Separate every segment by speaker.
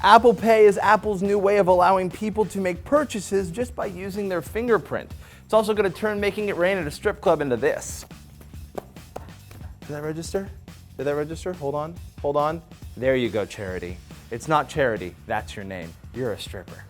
Speaker 1: Apple Pay is Apple's new way of allowing people to make purchases just by using their fingerprint. It's also going to turn making it rain at a strip club into this. Did that register? Did that register? Hold on. Hold on. There you go, Charity. It's not Charity. That's your name. You're a stripper.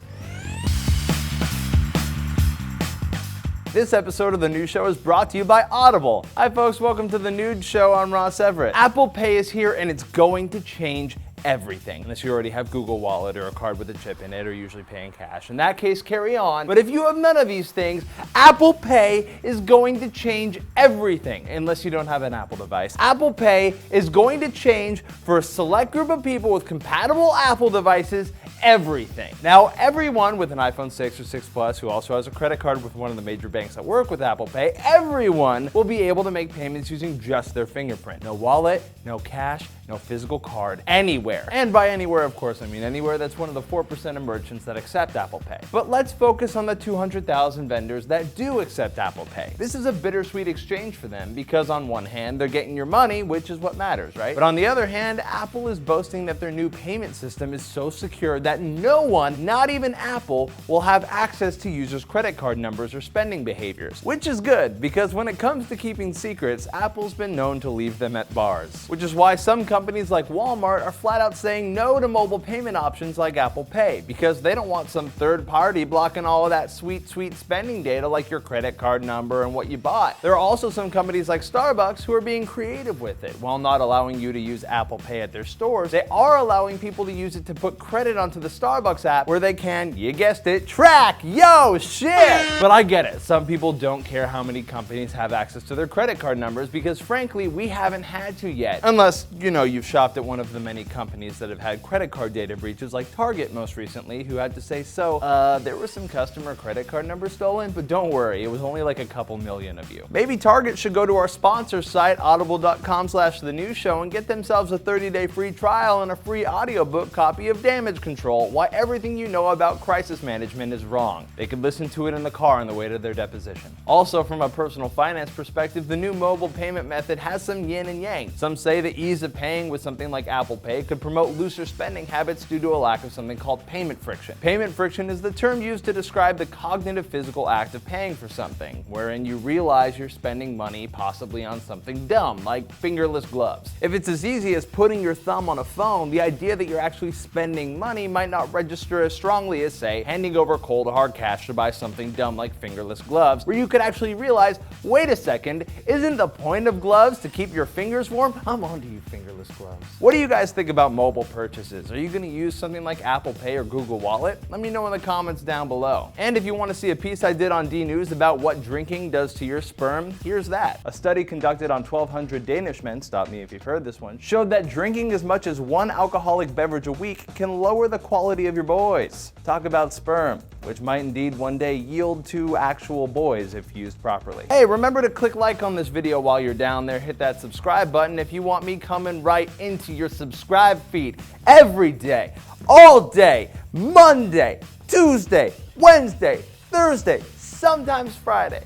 Speaker 1: This episode of The Nude Show is brought to you by Audible. Hi folks, welcome to The Nude Show. I'm Ross Everett. Apple Pay is here and it's going to change everything. Unless you already have Google Wallet or a card with a chip in it or usually paying cash. In that case, carry on. But if you have none of these things, Apple Pay is going to change everything. Unless you don't have an Apple device. Apple Pay is going to change for a select group of people with compatible Apple devices everything. Now, everyone with an iPhone 6 or 6 Plus who also has a credit card with one of the major banks that work with Apple Pay, everyone will be able to make payments using just their fingerprint. No wallet, no cash, no physical card, anywhere. And by anywhere, of course, I mean anywhere that's one of the 4% of merchants that accept Apple Pay. But let's focus on the 200,000 vendors that do accept Apple Pay. This is a bittersweet exchange for them because on one hand, they're getting your money, which is what matters, right? But on the other hand, Apple is boasting that their new payment system is so secure that no one, not even Apple, will have access to users' credit card numbers or spending behaviors. Which is good, because when it comes to keeping secrets, Apple's been known to leave them at bars. Which is why some companies like Walmart are flat out saying no to mobile payment options like Apple Pay, because they don't want some third party blocking all of that sweet spending data like your credit card number and what you bought. There are also some companies like Starbucks who are being creative with it. While not allowing you to use Apple Pay at their stores, they are allowing people to use it to put credit onto the Starbucks app where they can, you guessed it, track yo shit. But I get it. Some people don't care how many companies have access to their credit card numbers because frankly, we haven't had to yet. Unless, you know, you've shopped at one of the many companies that have had credit card data breaches like Target most recently, who had to say, so, there were some customer credit card numbers stolen, but don't worry, it was only like a couple million of you. Maybe Target should go to our sponsor site, audible.com/thenewsshow and get themselves a 30-day free trial and a free audiobook copy of Damage Control, Why Everything You Know About Crisis Management is Wrong. They could listen to it in the car on the way to their deposition. Also, from a personal finance perspective, the new mobile payment method has some yin and yang. Some say the ease of paying with something like Apple Pay could promote looser spending habits due to a lack of something called payment friction. Payment friction is the term used to describe the cognitive physical act of paying for something, wherein you realize you're spending money possibly on something dumb, like fingerless gloves. If it's as easy as putting your thumb on a phone, the idea that you're actually spending money might not register as strongly as, say, handing over cold hard cash to buy something dumb like fingerless gloves, where you could actually realize, wait a second, isn't the point of gloves to keep your fingers warm? I'm onto you, fingerless gloves. What do you guys think about mobile purchases? Are you going to use something like Apple Pay or Google Wallet? Let me know in the comments down below. And if you want to see a piece I did on D News about what drinking does to your sperm, here's that. A study conducted on 1,200 Danish men, stop me if you've heard this one, showed that drinking as much as one alcoholic beverage a week can lower the quality of your boys. Talk about sperm, which might indeed one day yield to actual boys if used properly. Hey, remember to click like on this video while you're down there. Hit that subscribe button if you want me coming right into your subscribe feed every day, all day, Monday, Tuesday, Wednesday, Thursday, sometimes Friday.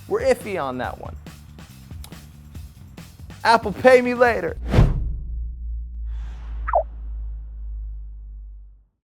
Speaker 1: We're iffy on that one. Apple Pay me later.